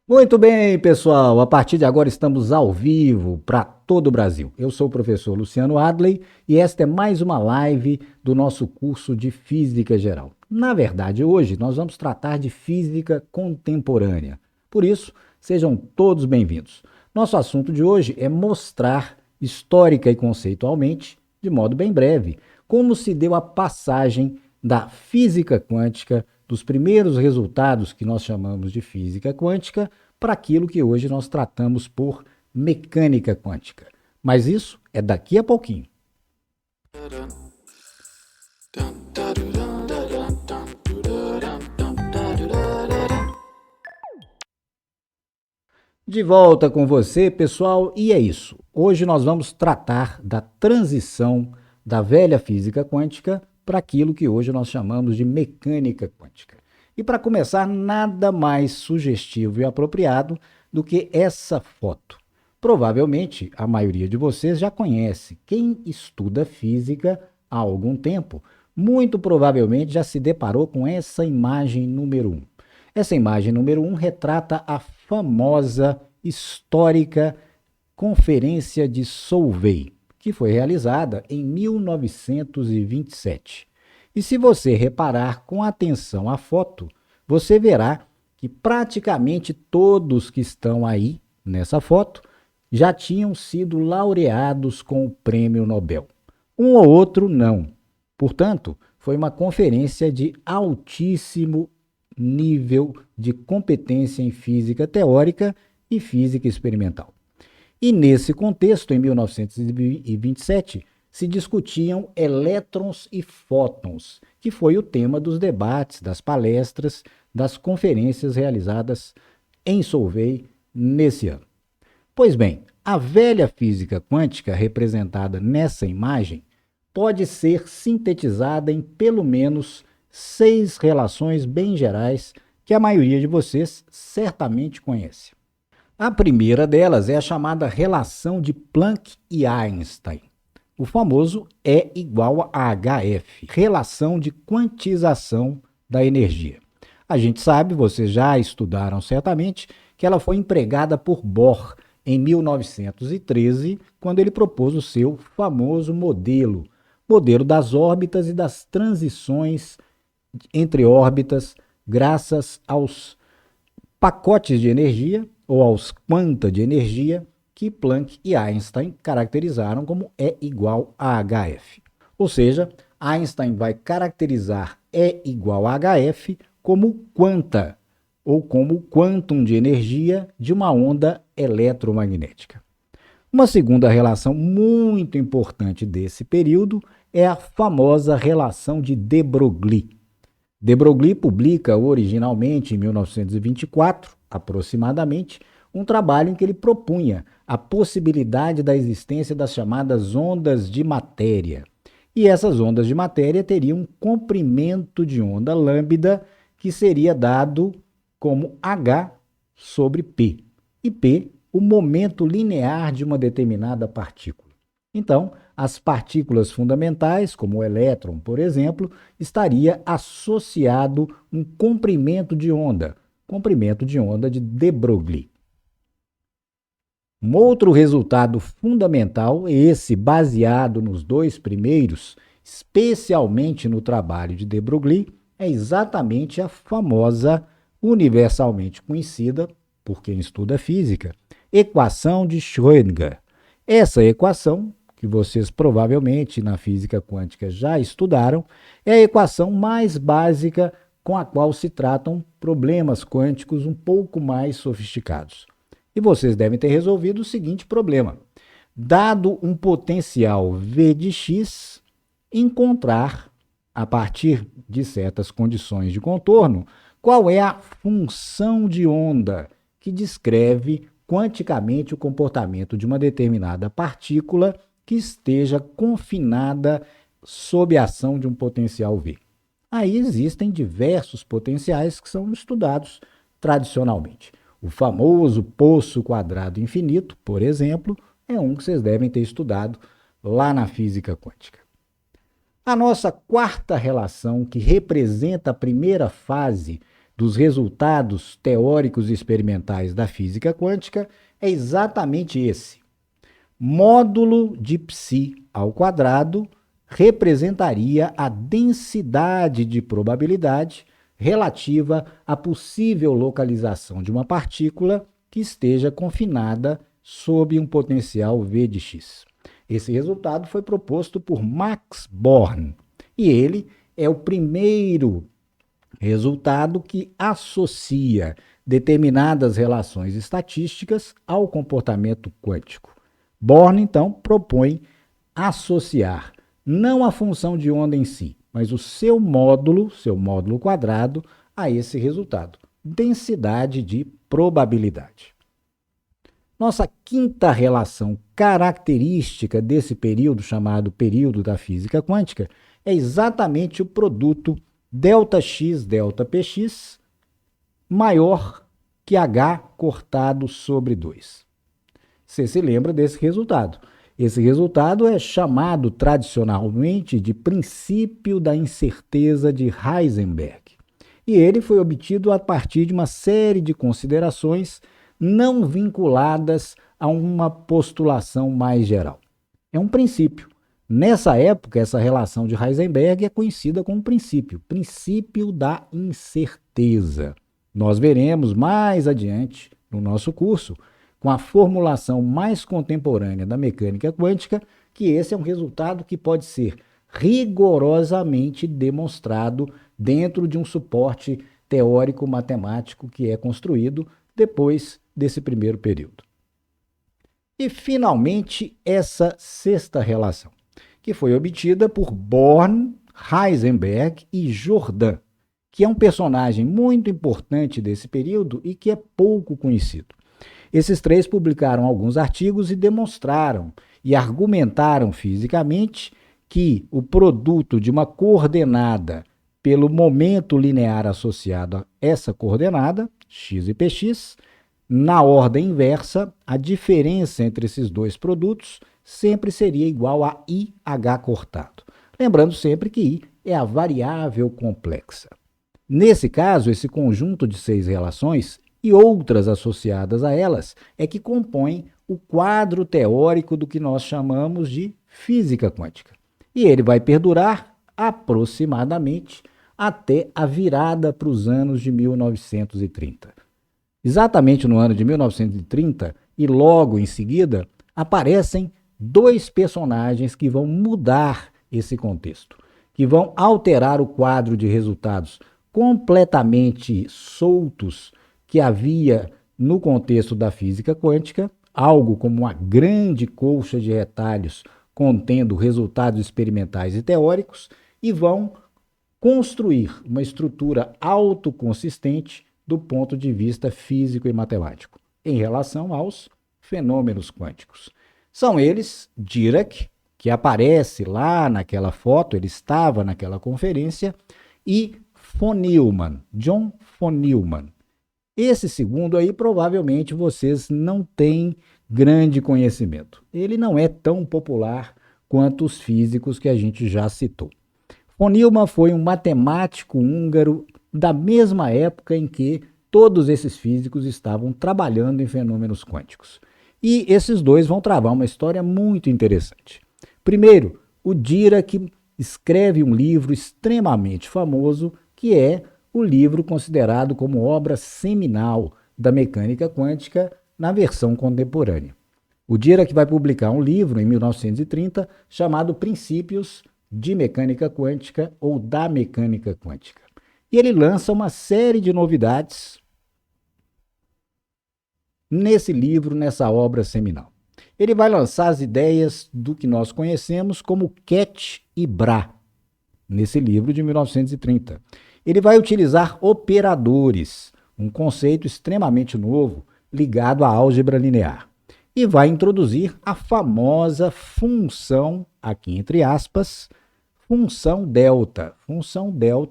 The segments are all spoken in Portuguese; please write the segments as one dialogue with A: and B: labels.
A: Muito bem, pessoal. A partir de agora estamos ao vivo para todo o Brasil. Eu sou o professor Luciano Adley e esta é mais uma live do nosso curso de Física Geral. Na verdade, hoje nós vamos tratar de física contemporânea. Por isso, sejam todos bem-vindos. Nosso assunto de hoje é mostrar, histórica e conceitualmente, de modo bem breve, como se deu a passagem da física quântica, dos primeiros resultados que nós chamamos de física quântica, para aquilo que hoje nós tratamos por mecânica quântica. Mas isso é daqui a pouquinho. De volta com você, pessoal, e é isso. Hoje nós vamos tratar da transição da velha física quântica para aquilo que hoje nós chamamos de mecânica quântica. E para começar, nada mais sugestivo e apropriado do que essa foto. Provavelmente a maioria de vocês já conhece. Quem estuda física há algum tempo, muito provavelmente já se deparou com essa imagem número 1. Essa imagem número 1 retrata a famosa, histórica Conferência de Solvay, que foi realizada em 1927. E se você reparar com atenção a foto, você verá que praticamente todos que estão aí nessa foto já tinham sido laureados com o Prêmio Nobel. Um ou outro não. Portanto, foi uma conferência de altíssimo nível de competência em física teórica e física experimental. E nesse contexto, em 1927, se discutiam elétrons e fótons, que foi o tema dos debates, das palestras, das conferências realizadas em Solvay nesse ano. Pois bem, a velha física quântica representada nessa imagem pode ser sintetizada em pelo menos 6 relações bem gerais que a maioria de vocês certamente conhece. A primeira delas é a chamada relação de Planck e Einstein, o famoso E igual a HF, relação de quantização da energia. A gente sabe, vocês já estudaram certamente, que ela foi empregada por Bohr em 1913, quando ele propôs o seu famoso modelo das órbitas e das transições entre órbitas, graças aos pacotes de energia ou aos quanta de energia que Planck e Einstein caracterizaram como E igual a HF. Ou seja, Einstein vai caracterizar E igual a HF como quanta, ou como quantum de energia de uma onda eletromagnética. Uma segunda relação muito importante desse período é a famosa relação de de Broglie. De Broglie publica originalmente em 1924, aproximadamente, um trabalho em que ele propunha a possibilidade da existência das chamadas ondas de matéria. E essas ondas de matéria teriam um comprimento de onda lambda que seria dado como h sobre p. E p, o momento linear de uma determinada partícula. Então, as partículas fundamentais, como o elétron, por exemplo, estaria associado um comprimento de onda de de Broglie. Um outro resultado fundamental, esse baseado nos dois primeiros, especialmente no trabalho de de Broglie, é exatamente a famosa, universalmente conhecida, por quem estuda física, equação de Schrödinger. Essa equação, que vocês provavelmente na física quântica já estudaram, é a equação mais básica com a qual se tratam problemas quânticos um pouco mais sofisticados. E vocês devem ter resolvido o seguinte problema. Dado um potencial V de x, encontrar, a partir de certas condições de contorno, qual é a função de onda que descreve quanticamente o comportamento de uma determinada partícula que esteja confinada sob a ação de um potencial V. Aí existem diversos potenciais que são estudados tradicionalmente. O famoso poço quadrado infinito, por exemplo, é um que vocês devem ter estudado lá na física quântica. A nossa quarta relação, que representa a primeira fase dos resultados teóricos e experimentais da física quântica é exatamente esse. Módulo de π ao quadrado representaria a densidade de probabilidade relativa à possível localização de uma partícula que esteja confinada sob um potencial V de x. Esse resultado foi proposto por Max Born e ele é o primeiro resultado que associa determinadas relações estatísticas ao comportamento quântico. Born, então, propõe associar não a função de onda em si, mas o seu módulo quadrado, a esse resultado, densidade de probabilidade. Nossa quinta relação característica desse período, chamado período da física quântica, é exatamente o produto ΔX ΔPx maior que H cortado sobre 2. Você se lembra desse resultado? Esse resultado é chamado tradicionalmente de princípio da incerteza de Heisenberg. E ele foi obtido a partir de uma série de considerações não vinculadas a uma postulação mais geral. É um princípio. Nessa época, essa relação de Heisenberg é conhecida como princípio da incerteza. Nós veremos mais adiante no nosso curso, com a formulação mais contemporânea da mecânica quântica, que esse é um resultado que pode ser rigorosamente demonstrado dentro de um suporte teórico-matemático que é construído depois desse primeiro período. E, finalmente, essa sexta relação, que foi obtida por Born, Heisenberg e Jordan, que é um personagem muito importante desse período e que é pouco conhecido. Esses três publicaram alguns artigos e demonstraram e argumentaram fisicamente que o produto de uma coordenada pelo momento linear associado a essa coordenada, x e px, na ordem inversa, a diferença entre esses dois produtos sempre seria igual a IH cortado. Lembrando sempre que I é a variável complexa. Nesse caso, esse conjunto de 6 relações e outras associadas a elas é que compõem o quadro teórico do que nós chamamos de física quântica. E ele vai perdurar aproximadamente até a virada para os anos de 1930. Exatamente no ano de 1930, e logo em seguida, aparecem dois personagens que vão mudar esse contexto, que vão alterar o quadro de resultados completamente soltos que havia no contexto da física quântica, algo como uma grande colcha de retalhos contendo resultados experimentais e teóricos, e vão construir uma estrutura autoconsistente do ponto de vista físico e matemático, em relação aos fenômenos quânticos. São eles Dirac, que aparece lá naquela foto, ele estava naquela conferência, e von Neumann, John von Neumann. Esse segundo aí, provavelmente, vocês não têm grande conhecimento. Ele não é tão popular quanto os físicos que a gente já citou. Von Neumann foi um matemático húngaro da mesma época em que todos esses físicos estavam trabalhando em fenômenos quânticos. E esses dois vão travar uma história muito interessante. Primeiro, o Dirac escreve um livro extremamente famoso, que é o livro considerado como obra seminal da mecânica quântica na versão contemporânea. O Dirac vai publicar um livro em 1930 chamado Princípios de Mecânica Quântica ou da Mecânica Quântica. E ele lança uma série de novidades nesse livro, nessa obra seminal. Ele vai lançar as ideias do que nós conhecemos como Ket e Bra, nesse livro de 1930. Ele vai utilizar operadores, um conceito extremamente novo ligado à álgebra linear. E vai introduzir a famosa função, aqui entre aspas, função delta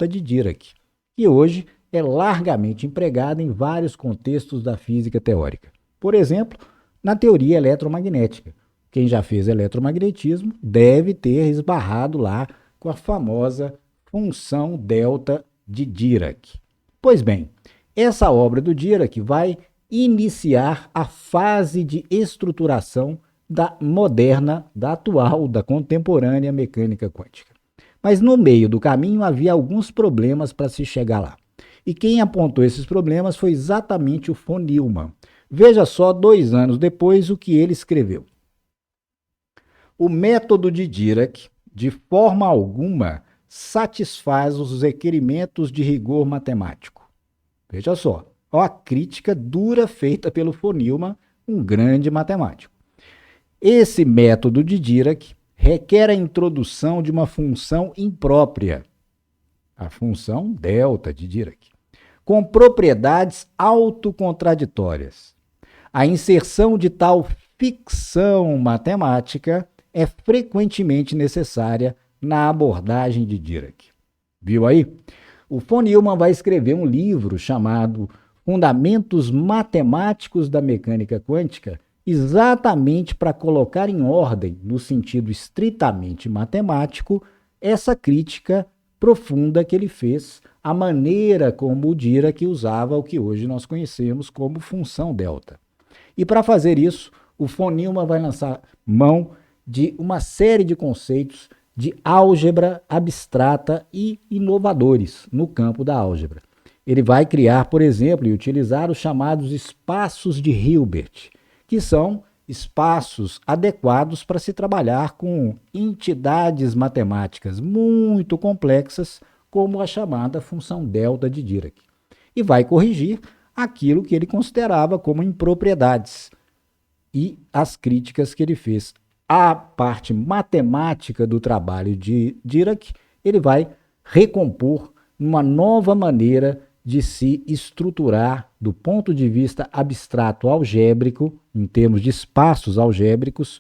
A: de Dirac, que hoje é largamente empregada em vários contextos da física teórica. Por exemplo, na teoria eletromagnética. Quem já fez eletromagnetismo deve ter esbarrado lá com a famosa função delta de Dirac. Pois bem, Essa obra do Dirac vai iniciar a fase de estruturação da moderna, da atual, da contemporânea mecânica quântica. Mas no meio do caminho havia alguns problemas para se chegar lá. E quem apontou esses problemas foi exatamente o von Neumann. Veja só, 2 anos depois, o que ele escreveu. O método de Dirac, de forma alguma, satisfaz os requerimentos de rigor matemático. Veja só, ó a crítica dura feita pelo von Neumann, um grande matemático. Esse método de Dirac requer a introdução de uma função imprópria, a função delta de Dirac, com propriedades autocontraditórias. A inserção de tal ficção matemática é frequentemente necessária na abordagem de Dirac. Viu aí? O von Neumann vai escrever um livro chamado Fundamentos Matemáticos da Mecânica Quântica, exatamente para colocar em ordem, no sentido estritamente matemático, essa crítica profunda que ele fez à maneira como o Dirac usava o que hoje nós conhecemos como função delta. E para fazer isso, o von Neumann vai lançar mão de uma série de conceitos de álgebra abstrata e inovadores no campo da álgebra. Ele vai criar, por exemplo, e utilizar os chamados espaços de Hilbert, que são espaços adequados para se trabalhar com entidades matemáticas muito complexas, como a chamada função delta de Dirac. E vai corrigir aquilo que ele considerava como impropriedades e as críticas que ele fez à parte matemática do trabalho de Dirac. Ele vai recompor uma nova maneira de se estruturar do ponto de vista abstrato algébrico, em termos de espaços algébricos,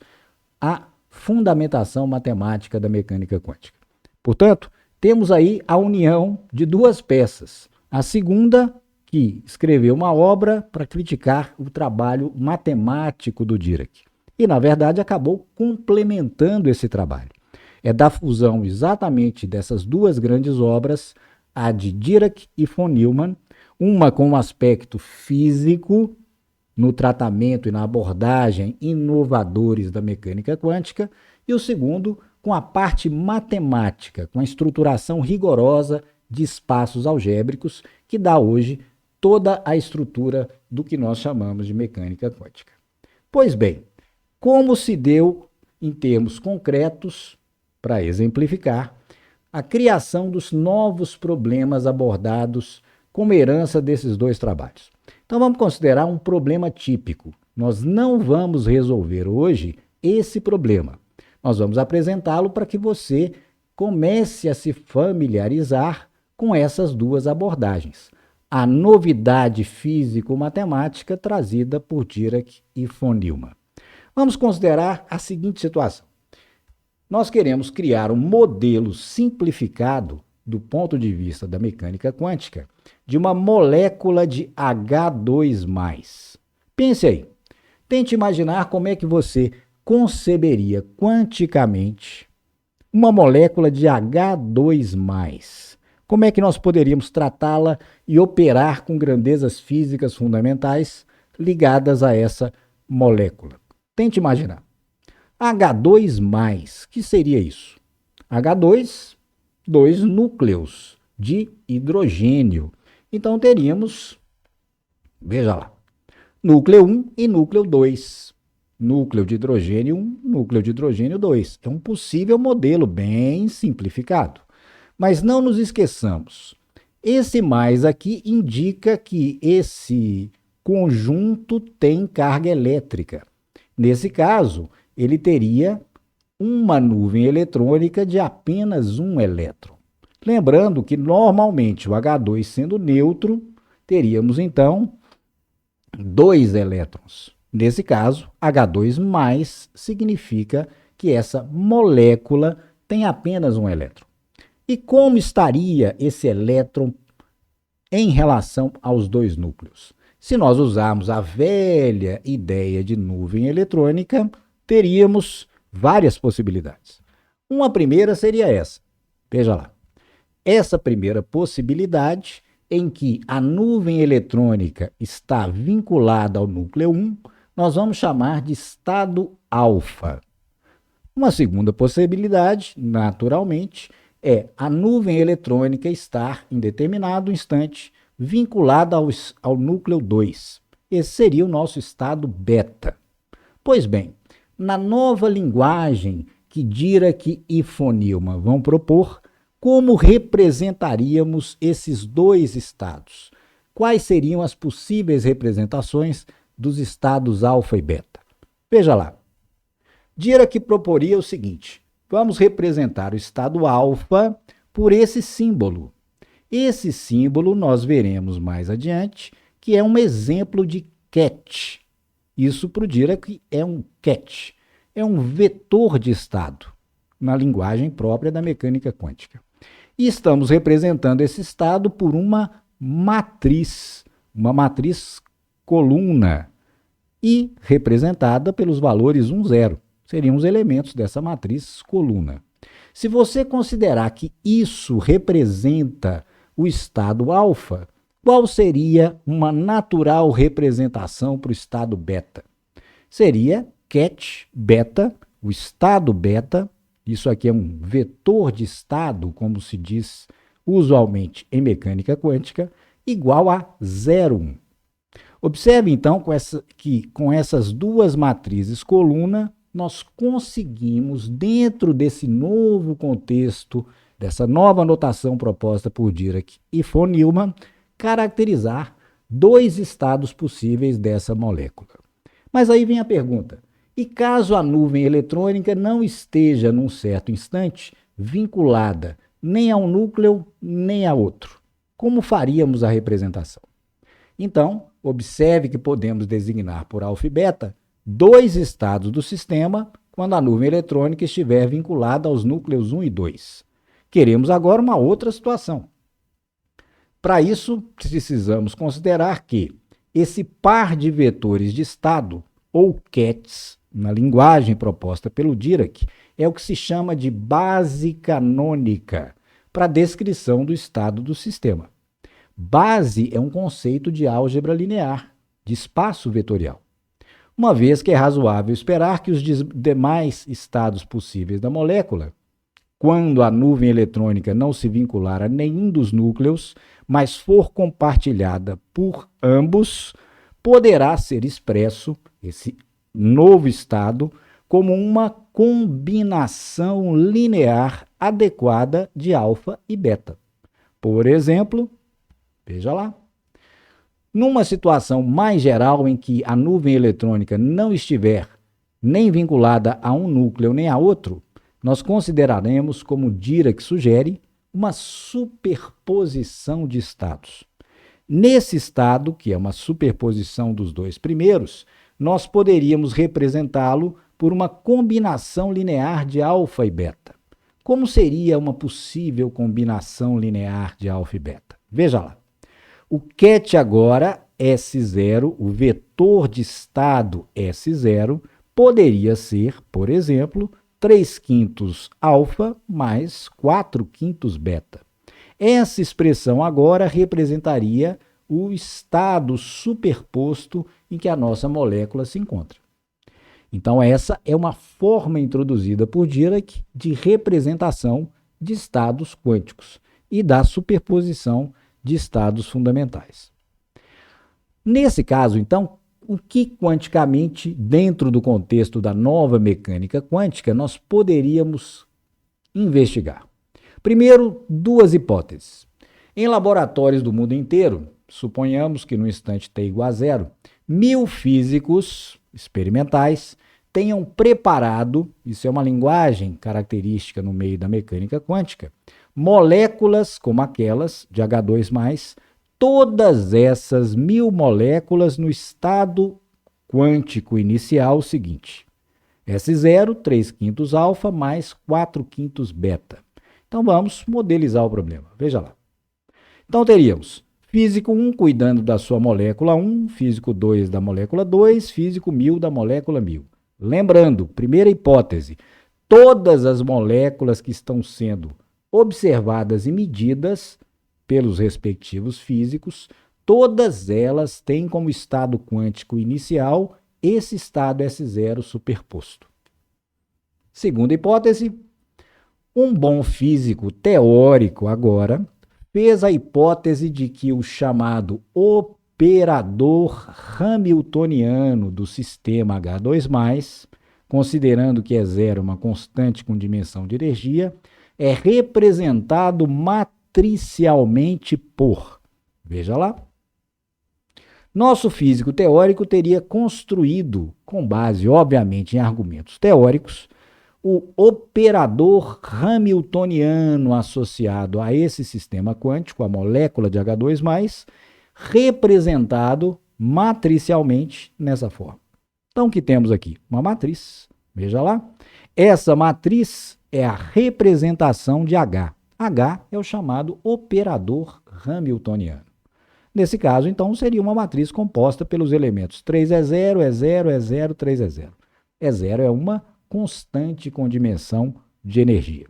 A: a fundamentação matemática da mecânica quântica. Portanto, temos aí a união de 2 peças. A segunda, que escreveu uma obra para criticar o trabalho matemático do Dirac. E, na verdade, acabou complementando esse trabalho. É da fusão exatamente dessas 2 grandes obras, a de Dirac e von Neumann, uma com um aspecto físico, no tratamento e na abordagem inovadores da mecânica quântica, e o segundo com a parte matemática, com a estruturação rigorosa de espaços algébricos, que dá hoje toda a estrutura do que nós chamamos de mecânica quântica. Pois bem, como se deu, em termos concretos, para exemplificar, a criação dos novos problemas abordados como herança desses 2 trabalhos. Então vamos considerar um problema típico. Nós não vamos resolver hoje esse problema. Nós vamos apresentá-lo para que você comece a se familiarizar com essas 2 abordagens. A novidade físico-matemática trazida por Dirac e von Neumann. Vamos considerar a seguinte situação. Nós queremos criar um modelo simplificado, do ponto de vista da mecânica quântica, de uma molécula de H2+. Pense aí. Tente imaginar como é que você conceberia quanticamente uma molécula de H2+. Como é que nós poderíamos tratá-la e operar com grandezas físicas fundamentais ligadas a essa molécula? Tente imaginar. H2+, que seria isso? H2, 2 núcleos de hidrogênio. Então teríamos, veja lá, núcleo 1 e núcleo 2. Núcleo de hidrogênio 1, núcleo de hidrogênio 2. É um possível modelo bem simplificado. Mas não nos esqueçamos, esse mais aqui indica que esse conjunto tem carga elétrica. Nesse caso, ele teria uma nuvem eletrônica de apenas um elétron. Lembrando que, normalmente, o H2 sendo neutro, teríamos, então, 2 elétrons. Nesse caso, H2+ significa que essa molécula tem apenas um elétron. E como estaria esse elétron em relação aos 2 núcleos? Se nós usarmos a velha ideia de nuvem eletrônica, teríamos várias possibilidades. Uma primeira seria essa. Veja lá. Essa primeira possibilidade em que a nuvem eletrônica está vinculada ao núcleo 1, nós vamos chamar de estado alfa. Uma segunda possibilidade, naturalmente, é a nuvem eletrônica estar, em determinado instante, vinculada ao núcleo 2. Esse seria o nosso estado beta. Pois bem, na nova linguagem que Dirac e von Neumann vão propor, como representaríamos esses dois estados? Quais seriam as possíveis representações dos estados alfa e beta? Veja lá. Dirac proporia o seguinte: vamos representar o estado alfa por esse símbolo. Esse símbolo nós veremos mais adiante, que é um exemplo de ket. Isso para o Dirac é um ket, é um vetor de estado, na linguagem própria da mecânica quântica. E estamos representando esse estado por uma matriz coluna, e representada pelos valores 1, 0. Seriam os elementos dessa matriz coluna. Se você considerar que isso representa o estado alfa, qual seria uma natural representação para o estado beta? Seria ket beta, o estado beta. Isso aqui é um vetor de estado, como se diz usualmente em mecânica quântica, igual a 0,1. Observe, então, que com essas duas matrizes coluna, nós conseguimos, dentro desse novo contexto, dessa nova notação proposta por Dirac e von Neumann, caracterizar dois estados possíveis dessa molécula. Mas aí vem a pergunta: e caso a nuvem eletrônica não esteja, num certo instante, vinculada nem a um núcleo nem a outro? Como faríamos a representação? Então, observe que podemos designar por alfa e beta dois estados do sistema quando a nuvem eletrônica estiver vinculada aos núcleos 1 e 2. Queremos agora uma outra situação. Para isso, precisamos considerar que esse par de vetores de estado, ou kets, na linguagem proposta pelo Dirac, é o que se chama de base canônica para a descrição do estado do sistema. Base é um conceito de álgebra linear, de espaço vetorial. Uma vez que é razoável esperar que os demais estados possíveis da molécula, quando a nuvem eletrônica não se vincular a nenhum dos núcleos, mas for compartilhada por ambos, poderá ser expresso, esse novo estado, como uma combinação linear adequada de alfa e beta. Por exemplo, veja lá, numa situação mais geral em que a nuvem eletrônica não estiver nem vinculada a um núcleo nem a outro, nós consideraremos, como Dirac sugere, uma superposição de estados. Nesse estado, que é uma superposição dos dois primeiros, nós poderíamos representá-lo por uma combinação linear de alfa e beta. Como seria uma possível combinação linear de alfa e beta? Veja lá. O ket agora, S0, o vetor de estado S0, poderia ser, por exemplo, 3/5 alfa mais 4/5 beta. Essa expressão agora representaria o estado superposto em que a nossa molécula se encontra. Então, essa é uma forma introduzida por Dirac de representação de estados quânticos e da superposição de estados fundamentais. Nesse caso, então, o que quanticamente, dentro do contexto da nova mecânica quântica, nós poderíamos investigar? Primeiro, duas hipóteses. Em laboratórios do mundo inteiro, suponhamos que no instante t igual a 0, 1000 físicos experimentais tenham preparado, isso é uma linguagem característica no meio da mecânica quântica, moléculas como aquelas de H2+, todas essas 1000 moléculas no estado quântico inicial seguinte: S0, 3/5 alfa mais 4/5 beta. Então vamos modelizar o problema. Veja lá. Então teríamos físico 1 cuidando da sua molécula 1, físico 2 da molécula 2, físico 1000 da molécula 1000. Lembrando, primeira hipótese, todas as moléculas que estão sendo observadas e medidas pelos respectivos físicos, todas elas têm como estado quântico inicial esse estado S0 superposto. Segunda hipótese, um bom físico teórico agora fez a hipótese de que o chamado operador hamiltoniano do sistema H2+, considerando que E0 uma constante com dimensão de energia, é representado matricialmente por, veja lá, nosso físico teórico teria construído, com base, obviamente, em argumentos teóricos, o operador hamiltoniano associado a esse sistema quântico, a molécula de H2+, representado matricialmente nessa forma. Então, o que temos aqui? Uma matriz, veja lá. Essa matriz é a representação de H. H é o chamado operador hamiltoniano. Nesse caso, então, seria uma matriz composta pelos elementos 3E0, E0, E0, 3E0. E0 é uma constante com dimensão de energia.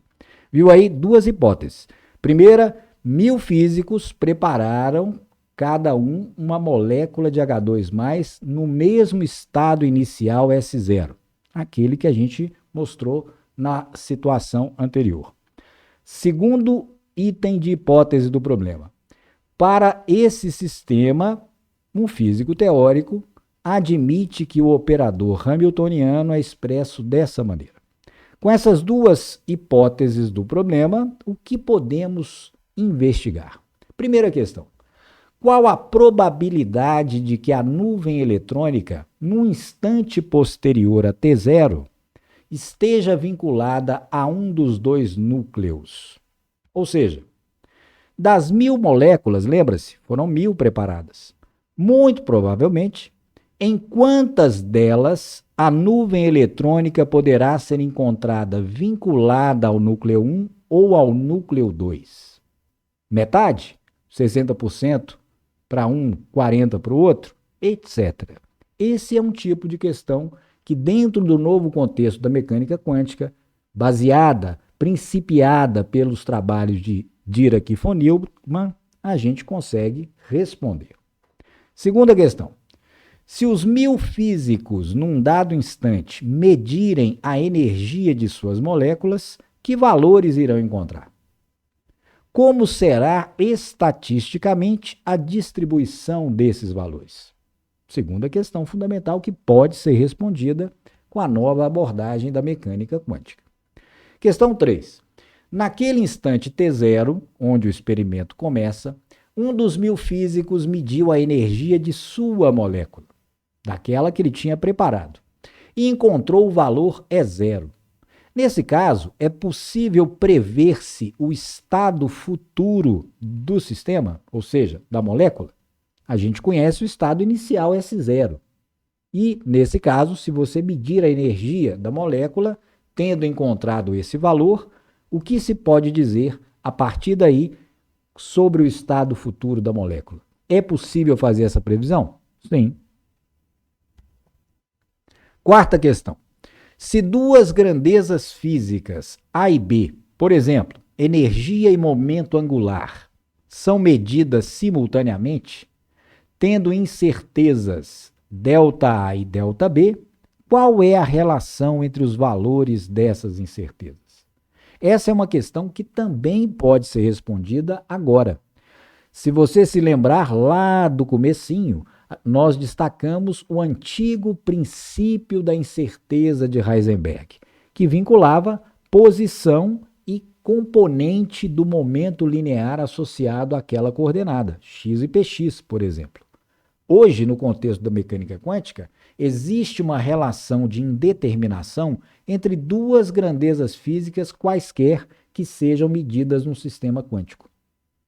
A: Viu aí duas hipóteses. Primeira, 1000 físicos prepararam cada um uma molécula de H2+, no mesmo estado inicial S0, aquele que a gente mostrou na situação anterior. Segundo item de hipótese do problema. Para esse sistema, um físico teórico admite que o operador hamiltoniano é expresso dessa maneira. Com essas duas hipóteses do problema, o que podemos investigar? Primeira questão. Qual a probabilidade de que a nuvem eletrônica, num instante posterior a T0, esteja vinculada a um dos dois núcleos? Ou seja, das 1000 moléculas, lembra-se, foram 1000 preparadas. Muito provavelmente, em quantas delas a nuvem eletrônica poderá ser encontrada vinculada ao núcleo 1 ou ao núcleo 2? Metade? 60% para um, 40% para o outro? Etc. Esse é um tipo de questão que, dentro do novo contexto da mecânica quântica, baseada, principiada pelos trabalhos de Dirac e von Neumann, a gente consegue responder. Segunda questão. Se os 1000 físicos, num dado instante, medirem a energia de suas moléculas, que valores irão encontrar? Como será estatisticamente a distribuição desses valores? Segunda questão fundamental que pode ser respondida com a nova abordagem da mecânica quântica. Questão 3. Naquele instante T0, onde o experimento começa, um dos 1000 físicos mediu a energia de sua molécula, daquela que ele tinha preparado, e encontrou o valor E0. Nesse caso, é possível prever-se o estado futuro do sistema, ou seja, da molécula? A gente conhece o estado inicial S0. E, nesse caso, se você medir a energia da molécula, tendo encontrado esse valor, o que se pode dizer a partir daí sobre o estado futuro da molécula? É possível fazer essa previsão? Sim. Quarta questão. Se duas grandezas físicas, A e B, por exemplo, energia e momento angular, são medidas simultaneamente, tendo incertezas ΔA e ΔB, qual é a relação entre os valores dessas incertezas? Essa é uma questão que também pode ser respondida agora. Se você se lembrar lá do comecinho, nós destacamos o antigo princípio da incerteza de Heisenberg, que vinculava posição e componente do momento linear associado àquela coordenada, x e px, por exemplo. Hoje, no contexto da mecânica quântica, existe uma relação de indeterminação entre duas grandezas físicas quaisquer que sejam medidas num sistema quântico.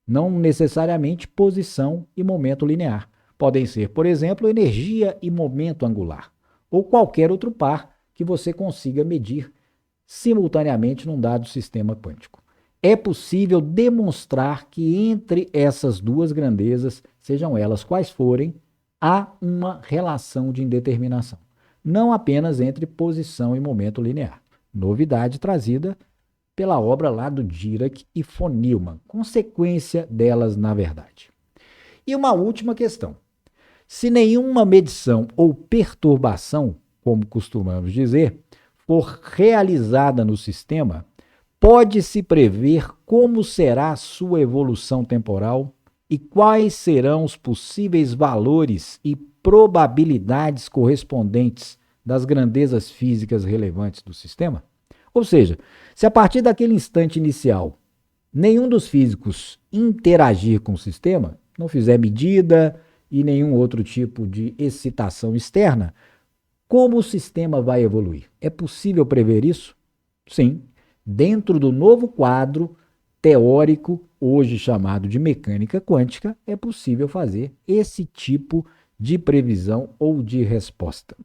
A: Não necessariamente posição e momento linear. Podem ser, por exemplo, energia e momento angular, ou qualquer outro par que você consiga medir simultaneamente num dado sistema quântico. É possível demonstrar que entre essas duas grandezas, sejam elas quais forem, há uma relação de indeterminação, não apenas entre posição e momento linear. Novidade trazida pela obra lá do Dirac e von Neumann, consequência delas na verdade. E uma última questão. Se nenhuma medição ou perturbação, como costumamos dizer, for realizada no sistema, pode-se prever como será a sua evolução temporal e quais serão os possíveis valores e probabilidades correspondentes das grandezas físicas relevantes do sistema? Ou seja, se a partir daquele instante inicial nenhum dos físicos interagir com o sistema, não fizer medida e nenhum outro tipo de excitação externa, como o sistema vai evoluir? É possível prever isso? Sim, dentro do novo quadro teórico, hoje chamado de mecânica quântica, é possível fazer esse tipo de previsão ou de resposta.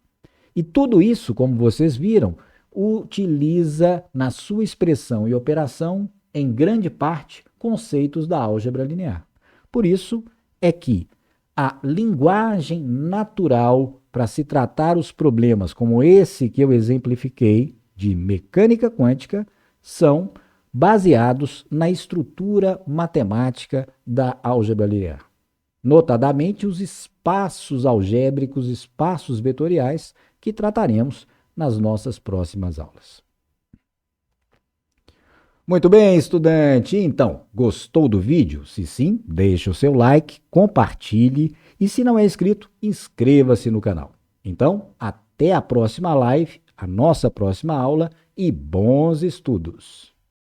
A: E tudo isso, como vocês viram, utiliza na sua expressão e operação, em grande parte, conceitos da álgebra linear. Por isso é que a linguagem natural para se tratar os problemas como esse que eu exemplifiquei, de mecânica quântica, são baseados na estrutura matemática da álgebra linear. Notadamente, os espaços algébricos, espaços vetoriais, que trataremos nas nossas próximas aulas. Muito bem, estudante. Então, gostou do vídeo? Se sim, deixe o seu like, compartilhe e, se não é inscrito, inscreva-se no canal. Então, até a próxima live, a nossa próxima aula e bons estudos!